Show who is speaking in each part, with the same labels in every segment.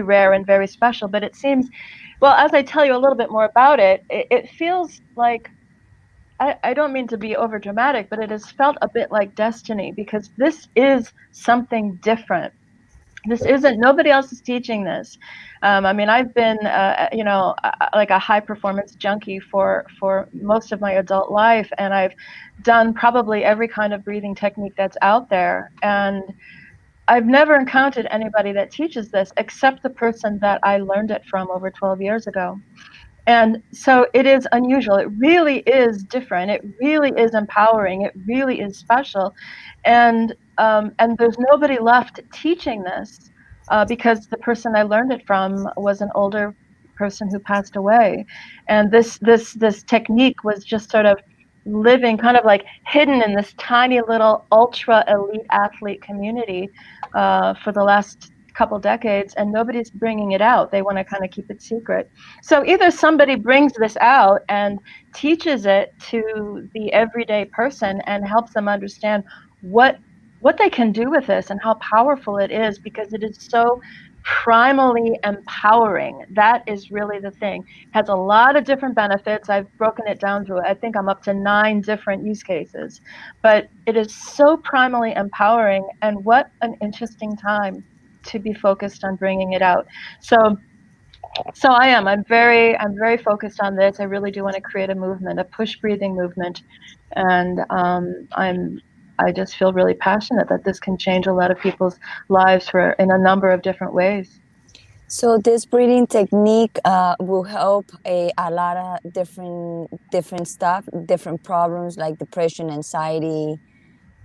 Speaker 1: rare and very special. But it seems, well, as I tell you a little bit more about it, it feels like, I don't mean to be over dramatic, but it has felt a bit like destiny, because this is something different. This isn't, nobody else is teaching this. I mean, I've been, like a high performance junkie for most of my adult life, and I've done probably every kind of breathing technique that's out there. And I've never encountered anybody that teaches this except the person that I learned it from over 12 years ago. And so it is unusual. It really is different. It really is empowering. It really is special. And there's nobody left teaching this, because the person I learned it from was an older person who passed away. And this technique was just sort of living kind of like hidden in this tiny little ultra elite athlete community, for the last couple decades, and nobody's bringing it out. They want to kind of keep it secret. So either somebody brings this out and teaches it to the everyday person and helps them understand what they can do with this and how powerful it is, because it is so primally empowering. That is really the thing. It has a lot of different benefits. I've broken it down to, I think I'm up to 9 different use cases, but it is so primally empowering, and what an interesting time to be focused on bringing it out. So I'm very focused on this. I really do want to create a movement, a push breathing movement. And I just feel really passionate that this can change a lot of people's lives in a number of different ways.
Speaker 2: So this breathing technique will help a lot of different stuff, different problems like depression, anxiety,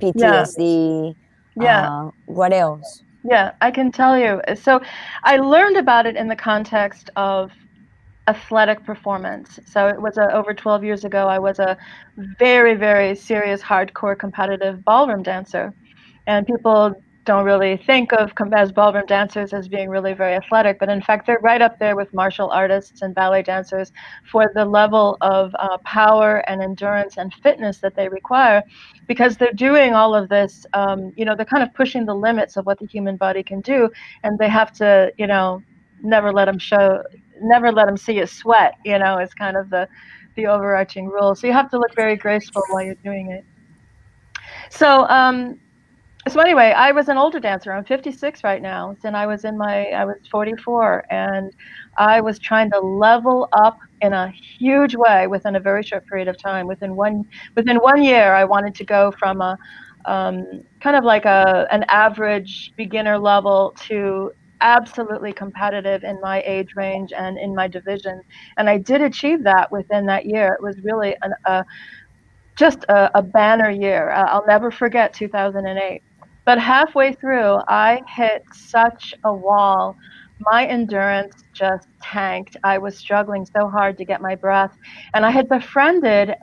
Speaker 2: PTSD.
Speaker 1: Yeah.
Speaker 2: What else?
Speaker 1: Yeah, I can tell you. So I learned about it in the context of athletic performance. So it was over 12 years ago. I was a very, very serious, hardcore competitive ballroom dancer. And people don't really think of as ballroom dancers as being really very athletic, but in fact, they're right up there with martial artists and ballet dancers for the level of power and endurance and fitness that they require, because they're doing all of this, they're kind of pushing the limits of what the human body can do, and they have to, never let them see you sweat, is kind of the overarching rule. So you have to look very graceful while you're doing it. So anyway, I was an older dancer. I'm 56 right now, and I was 44, and I was trying to level up in a huge way within a very short period of time. Within one year, I wanted to go from a kind of like an average beginner level to absolutely competitive in my age range and in my division. And I did achieve that within that year. It was really just a banner year. I'll never forget 2008. But halfway through, I hit such a wall. My endurance just tanked. I was struggling so hard to get my breath. And I had befriended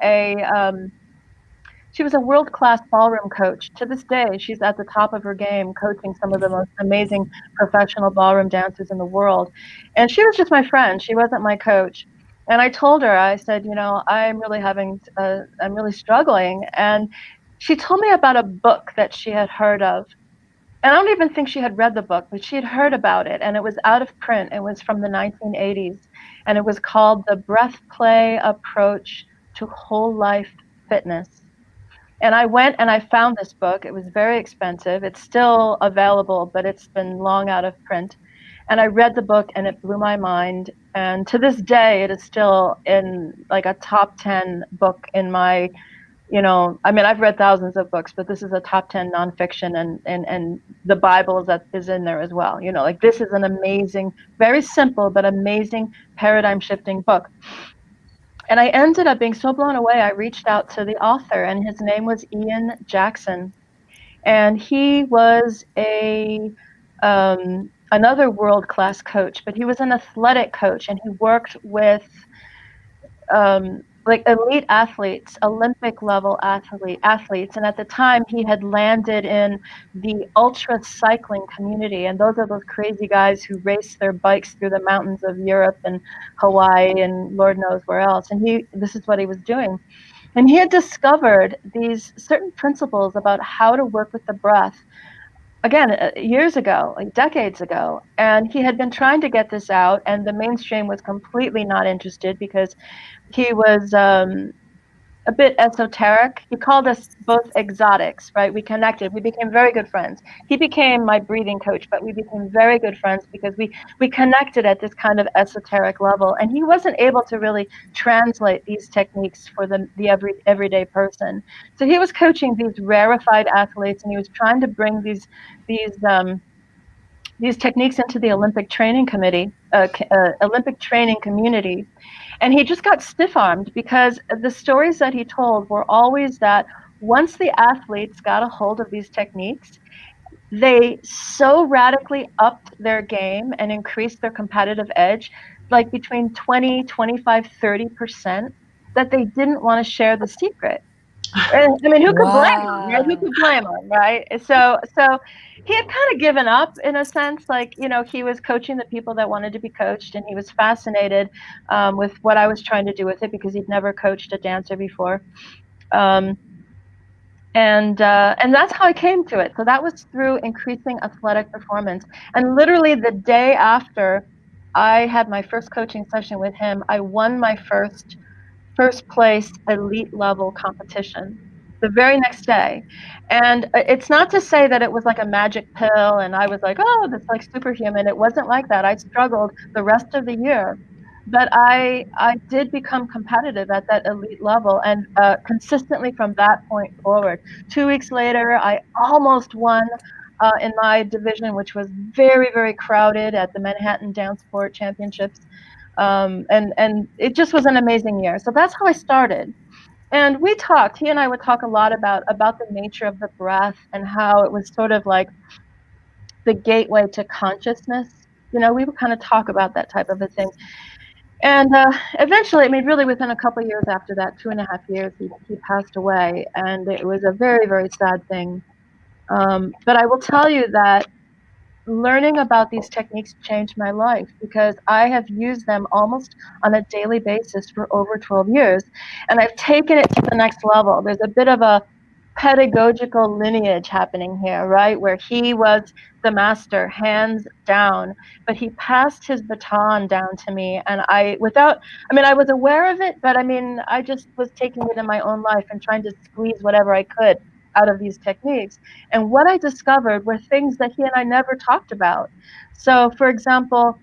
Speaker 1: she was a world-class ballroom coach. To this day, she's at the top of her game, coaching some of the most amazing professional ballroom dancers in the world. And she was just my friend. She wasn't my coach. And I told her, I said, I'm really struggling. And she told me about a book that she had heard of. And I don't even think she had read the book, but she had heard about it. And it was out of print. It was from the 1980s. And it was called The Breath Play Approach to Whole Life Fitness. And I went and I found this book. It was very expensive. It's still available, but it's been long out of print. And I read the book and it blew my mind. And to this day, it is still in like a top 10 book in my, I've read thousands of books, but this is a top 10 nonfiction, and the Bible is in there as well. This is an amazing, very simple, but amazing paradigm shifting book. And I ended up being so blown away, I reached out to the author, and his name was Ian Jackson. And he was another world-class coach, but he was an athletic coach, and he worked with like elite athletes, Olympic level athletes. And at the time he had landed in the ultra cycling community. And those are those crazy guys who race their bikes through the mountains of Europe and Hawaii and Lord knows where else. And this is what he was doing. And he had discovered these certain principles about how to work with the breath again, years ago, like decades ago, and he had been trying to get this out, and the mainstream was completely not interested because he was a bit esoteric. He called us both exotics, right? We connected. We became very good friends. He became my breathing coach, but we became very good friends because we connected at this kind of esoteric level. And he wasn't able to really translate these techniques for the everyday person. So he was coaching these rarefied athletes, and he was trying to bring these these techniques into the Olympic training community. And he just got stiff-armed because the stories that he told were always that once the athletes got a hold of these techniques, they so radically upped their game and increased their competitive edge, like between 20, 25, 30%, that they didn't want to share the secret. I mean, who could blame him, right? Who
Speaker 2: Wow.
Speaker 1: could blame him, right? So he had kind of given up in a sense, like, he was coaching the people that wanted to be coached, and he was fascinated with what I was trying to do with it because he'd never coached a dancer before. Um, and that's how I came to it. So that was through increasing athletic performance. And literally the day after I had my first coaching session with him, I won my first place elite level competition the very next day. And it's not to say that it was like a magic pill and I was like, oh, that's like superhuman. It wasn't like that. I struggled the rest of the year. But I did become competitive at that elite level, and consistently from that point forward. 2 weeks later, I almost won in my division, which was very, very crowded at the Manhattan Down Sport Championships. And it just was an amazing year. So that's how I started. And he and I would talk a lot about the nature of the breath and how it was sort of like the gateway to consciousness. We would kind of talk about that type of a thing. And eventually, I mean, really within a couple of years after that, 2.5 years, he passed away. And it was a very, very sad thing. But I will tell you that learning about these techniques changed my life because I have used them almost on a daily basis for over 12 years. And I've taken it to the next level. There's a bit of a pedagogical lineage happening here, right? Where he was the master, hands down, but he passed his baton down to me. And I mean, I was aware of it, but I mean, I just was taking it in my own life and trying to squeeze whatever I could out of these techniques. And what I discovered were things that he and I never talked about. So, for example,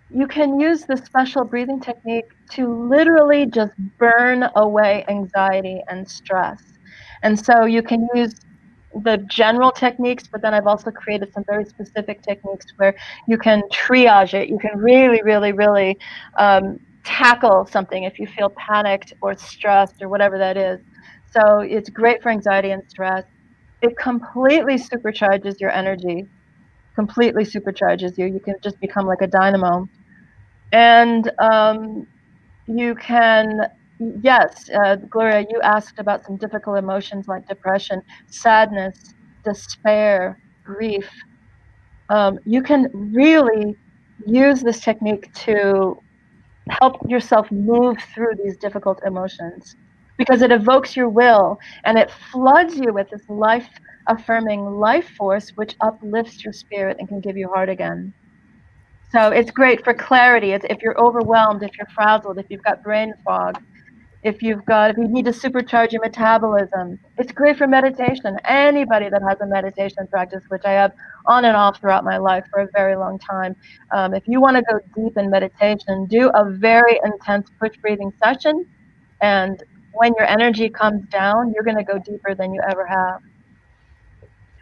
Speaker 1: you can use this special breathing technique to literally just burn away anxiety and stress. And so you can use the general techniques, but then I've also created some very specific techniques where you can triage it. You can really, really, really tackle something if you feel panicked or stressed or whatever that is. So it's great for anxiety and stress. It completely supercharges your energy, completely supercharges you. You can just become like a dynamo. And you can, yes, Gloria, you asked about some difficult emotions like depression, sadness, despair, grief. You can really use this technique to help yourself move through these difficult emotions because it evokes your will and it floods you with this life affirming life force, which uplifts your spirit and can give you heart again. So it's great for clarity. If you're overwhelmed, if you're frazzled, if you've got brain fog, if you need to supercharge your metabolism, it's great for meditation. Anybody that has a meditation practice, which I have on and off throughout my life for a very long time, if you want to go deep in meditation, do a very intense push breathing session. And when your energy comes down, you're going to go deeper than you ever have.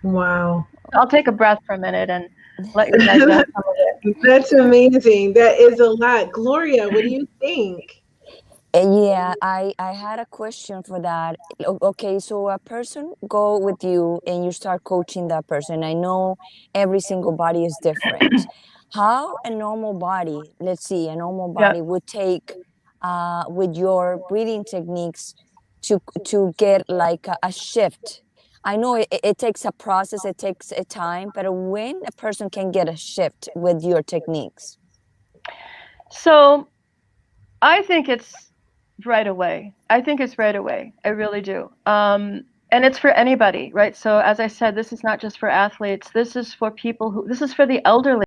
Speaker 3: Wow.
Speaker 1: I'll take a breath for a minute and let you digest some of it.
Speaker 3: That's amazing. That is a lot. Gloria, what do you think?
Speaker 2: Yeah, I had a question for that. Okay, so a person go with you and you start coaching that person. I know every single body is different. How a normal body, let's see, a normal
Speaker 1: Yeah.
Speaker 2: body would take with your breathing techniques to get like a shift. I know it takes a process, it takes a time, but when a person can get a shift with your techniques?
Speaker 1: So I think it's right away. I think it's right away. I really do. And it's for anybody, right? So as I said, this is not just for athletes. This is for people who, this is for the elderly.